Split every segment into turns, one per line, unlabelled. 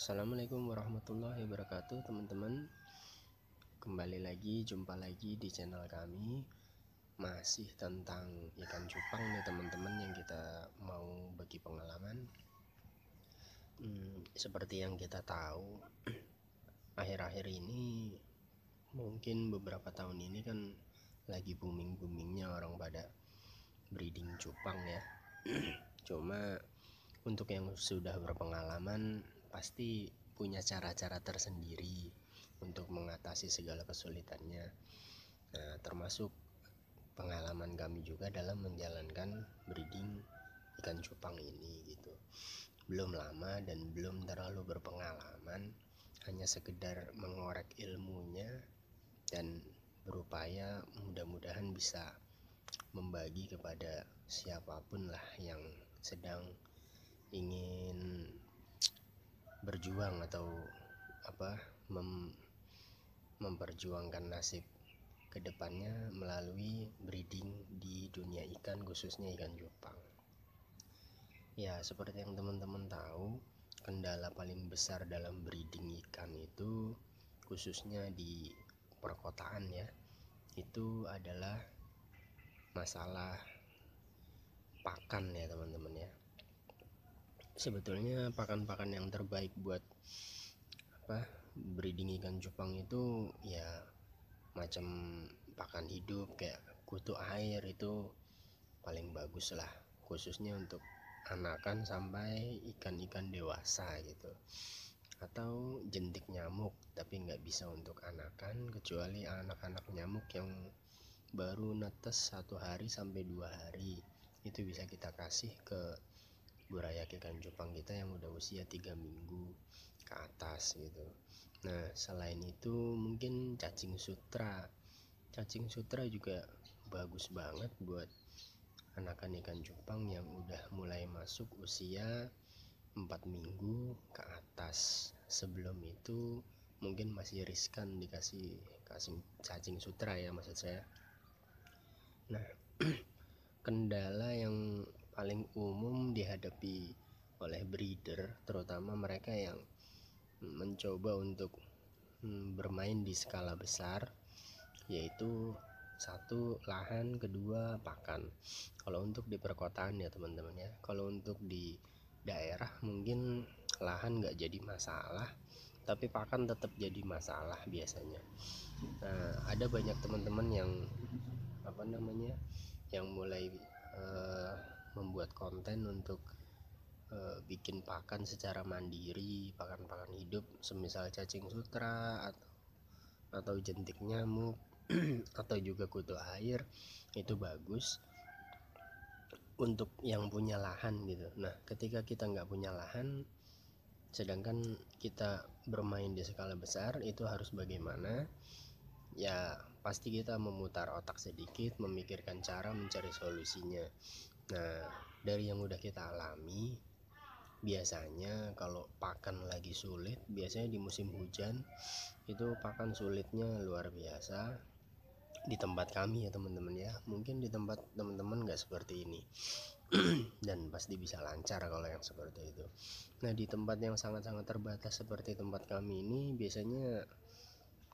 Assalamualaikum warahmatullahi wabarakatuh, teman-teman. Kembali lagi, jumpa lagi di channel kami. Masih tentang ikan cupang nih teman-teman, yang kita mau bagi pengalaman. Seperti yang kita tahu, akhir-akhir ini, mungkin beberapa tahun ini kan lagi booming-boomingnya orang pada breeding cupang ya. Cuma untuk yang sudah berpengalaman pasti punya cara-cara tersendiri untuk mengatasi segala kesulitannya. Nah, termasuk pengalaman kami juga dalam menjalankan breeding ikan cupang ini gitu. Belum lama dan belum terlalu berpengalaman, hanya sekedar mengorek ilmunya dan berupaya mudah-mudahan bisa membagi kepada siapapun lah yang sedang ingin berjuang atau memperjuangkan nasib kedepannya melalui breeding di dunia ikan, khususnya ikan cupang. Ya, seperti yang teman-teman tahu, kendala paling besar dalam breeding ikan itu, khususnya di perkotaan ya, itu adalah masalah pakan ya teman-teman ya. Sebetulnya pakan-pakan yang terbaik buat breeding ikan cupang itu ya macam pakan hidup kayak kutu air, itu paling bagus lah, khususnya untuk anakan sampai ikan-ikan dewasa gitu. Atau jentik nyamuk, tapi nggak bisa untuk anakan kecuali anak-anak nyamuk yang baru netes 1 hari sampai 2 hari, itu bisa kita kasih ke burayak ikan cupang kita yang udah usia 3 minggu ke atas gitu. Nah, selain itu mungkin cacing sutra juga bagus banget buat anakan ikan cupang yang udah mulai masuk usia 4 minggu ke atas. Sebelum itu mungkin masih riskan dikasih cacing sutra ya, maksud saya. Nah, kendala yang paling umum dihadapi oleh breeder, terutama mereka yang mencoba untuk bermain di skala besar, yaitu satu, lahan, kedua, pakan. Kalau untuk di perkotaan ya teman-teman ya, kalau untuk di daerah mungkin lahan nggak jadi masalah, tapi pakan tetap jadi masalah biasanya. Nah, ada banyak teman-teman yang yang mulai membuat konten untuk bikin pakan secara mandiri, pakan-pakan hidup semisal cacing sutra atau jentik nyamuk atau juga kutu air. Itu bagus untuk yang punya lahan gitu. Nah, ketika kita nggak punya lahan, sedangkan kita bermain di skala besar, itu harus bagaimana? Ya pasti kita memutar otak sedikit, memikirkan cara mencari solusinya. Nah, dari yang udah kita alami, biasanya kalau pakan lagi sulit, biasanya di musim hujan itu pakan sulitnya luar biasa. Di tempat kami ya teman-teman ya, mungkin di tempat teman-teman nggak seperti ini dan pasti bisa lancar kalau yang seperti itu. Nah, di tempat yang sangat-sangat terbatas seperti tempat kami ini, biasanya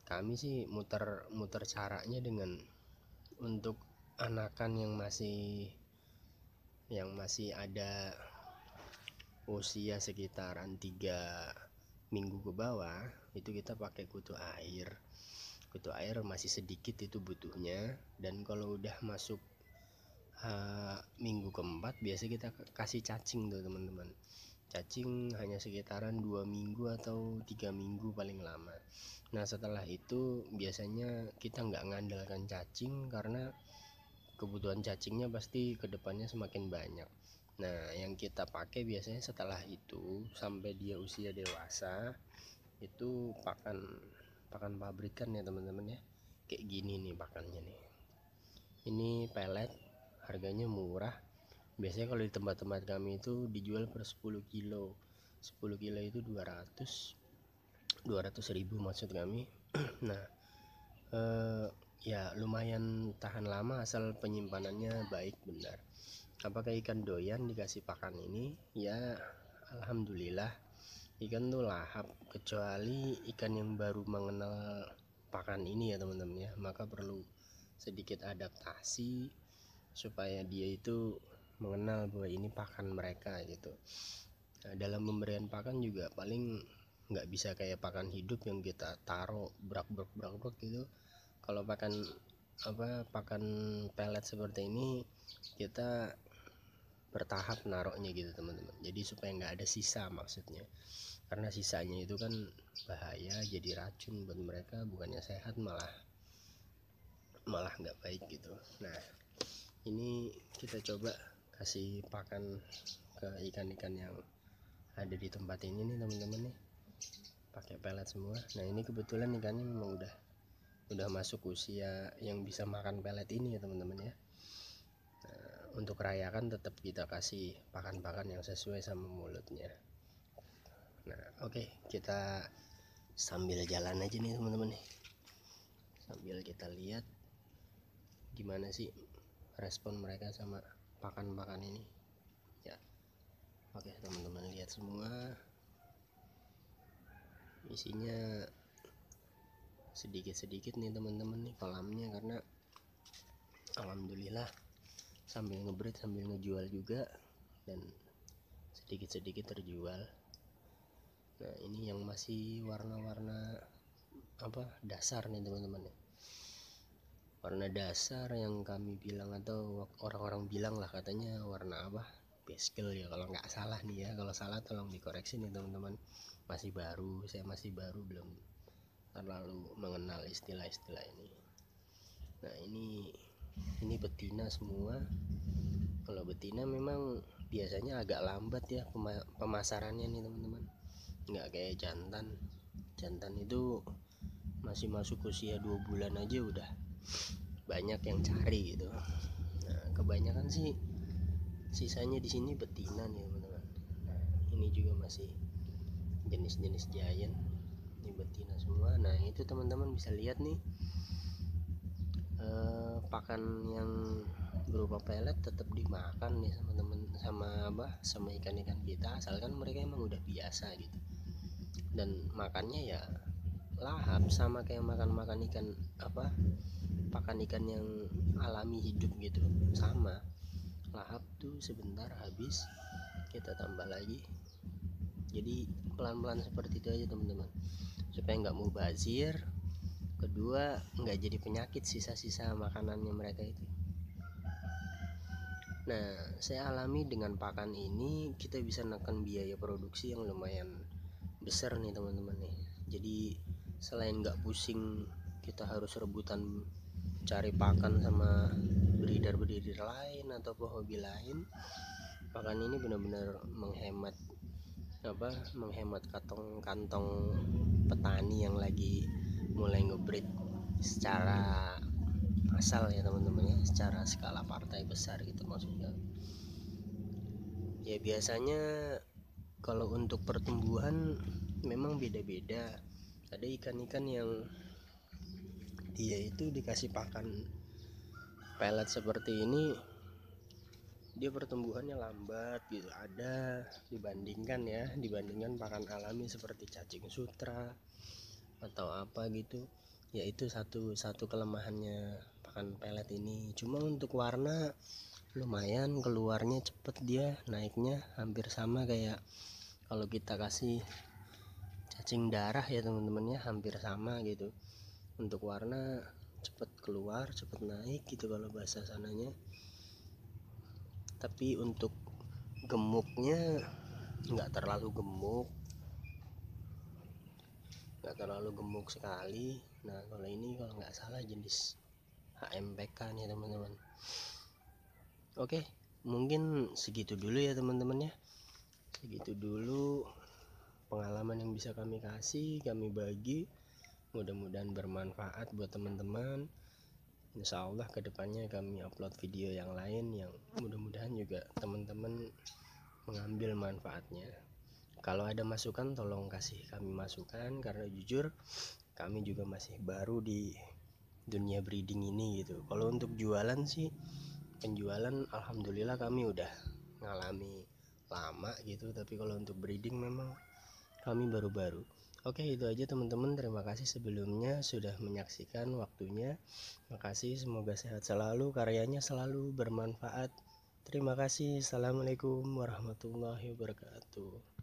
kami sih muter caranya dengan untuk anakan yang masih ada usia sekitaran 3 minggu ke bawah, itu kita pakai kutu air. Kutu air masih sedikit itu butuhnya, dan kalau udah masuk minggu keempat biasa kita kasih cacing tuh teman-teman. Cacing hanya sekitaran 2 minggu atau 3 minggu paling lama. Nah, setelah itu biasanya kita nggak ngandalkan cacing, karena kebutuhan cacingnya pasti kedepannya semakin banyak. Nah, yang kita pakai biasanya setelah itu sampai dia usia dewasa, itu pakan pabrikan ya teman-teman ya. Kayak gini nih pakannya nih. Ini pelet, harganya murah. Biasanya kalau di tempat-tempat kami itu dijual per 10 kilo. 10 kilo itu 200 ribu maksud kami. Nah, ya lumayan tahan lama asal penyimpanannya baik benar. Apakah ikan doyan dikasih pakan ini? Ya alhamdulillah, Ikan tuh lahap, kecuali ikan yang baru mengenal pakan ini ya teman-teman ya, maka perlu sedikit adaptasi supaya dia itu mengenal bahwa ini pakan mereka gitu. Nah, dalam pemberian pakan juga paling nggak bisa kayak pakan hidup yang kita taruh brak gitu. Kalau pakan pelet seperti ini kita bertahap naruhnya gitu teman-teman, jadi supaya nggak ada sisa maksudnya, karena sisanya itu kan bahaya, jadi racun buat mereka, bukannya sehat malah nggak baik gitu. Nah ini kita coba kasih pakan ke ikan-ikan yang ada di tempat ini nih teman-teman nih, pakai pelet semua. Nah ini kebetulan ikannya memang udah masuk usia yang bisa makan pelet ini ya teman-teman ya. Untuk rayakan tetap kita kasih pakan-pakan yang sesuai sama mulutnya. Nah oke, kita sambil jalan aja nih teman-teman nih, sambil kita lihat gimana sih respon mereka sama pakan-pakan ini ya. Oke teman-teman, lihat semua isinya sedikit-sedikit nih teman-teman nih kolamnya, karena alhamdulillah sambil ngebreed sambil ngejual juga, dan sedikit-sedikit terjual. Nah ini yang masih warna-warna dasar nih teman-teman ya, warna dasar yang kami bilang atau orang-orang bilang lah katanya warna baskel ya kalau nggak salah nih ya. Kalau salah tolong dikoreksi nih teman-teman, saya masih baru belum terlalu mengenal istilah-istilah ini. Nah ini betina semua. Kalau betina memang biasanya agak lambat ya pemasarannya nih teman-teman, nggak kayak jantan itu masih masuk usia 2 bulan aja udah banyak yang cari gitu. Nah kebanyakan sih sisanya di sini betina nih teman-teman. Nah ini juga masih jenis-jenis giant, ini betina semua. Nah itu teman-teman bisa lihat nih, pakan yang berupa pelet tetap dimakan nih sama ikan-ikan kita, asalkan mereka emang udah biasa gitu, dan makannya ya lahap sama kayak makan ikan pakan ikan yang alami hidup gitu, sama lahap tuh sebentar habis, kita tambah lagi. Jadi pelan-pelan seperti itu aja teman-teman, supaya nggak mubazir, kedua nggak jadi penyakit sisa-sisa makanannya mereka itu. Nah saya alami dengan pakan ini kita bisa menekan biaya produksi yang lumayan besar nih teman-teman nih. Jadi selain nggak pusing kita harus rebutan cari pakan sama breeder lain atau hobi lain, pakan ini benar-benar menghemat kantong petani yang lagi mulai ngebreed secara massal ya teman-teman ya, secara skala partai besar gitu maksudnya. Ya biasanya kalau untuk pertumbuhan memang beda-beda. Ada ikan-ikan yang dia itu dikasih pakan pelet seperti ini dia pertumbuhannya lambat gitu, ada dibandingkan pakan alami seperti cacing sutra atau apa gitu. Ya itu satu kelemahannya pakan pelet ini. Cuma untuk warna lumayan keluarnya cepet, dia naiknya hampir sama kayak kalau kita kasih cacing darah ya teman-teman ya, hampir sama gitu. Untuk warna cepet keluar, cepet naik gitu kalau bahasa sananya. Tapi untuk gemuknya nggak terlalu gemuk sekali. Nah kalau ini kalau nggak salah jenis HMPK nih teman-teman. Oke, mungkin segitu dulu ya teman-teman ya, segitu dulu pengalaman yang bisa kami bagi. Mudah-mudahan bermanfaat buat teman-teman. Insya Allah kedepannya kami upload video yang lain yang mudah-mudahan juga teman-teman mengambil manfaatnya. Kalau ada masukan tolong kasih kami masukan, karena jujur kami juga masih baru di dunia breeding ini gitu. Kalau untuk jualan sih, penjualan alhamdulillah kami udah ngalami lama gitu, tapi kalau untuk breeding memang kami baru-baru. Oke, itu aja teman-teman. Terima kasih sebelumnya sudah menyaksikan waktunya. Makasih, semoga sehat selalu, karyanya selalu bermanfaat. Terima kasih. Assalamualaikum warahmatullahi wabarakatuh.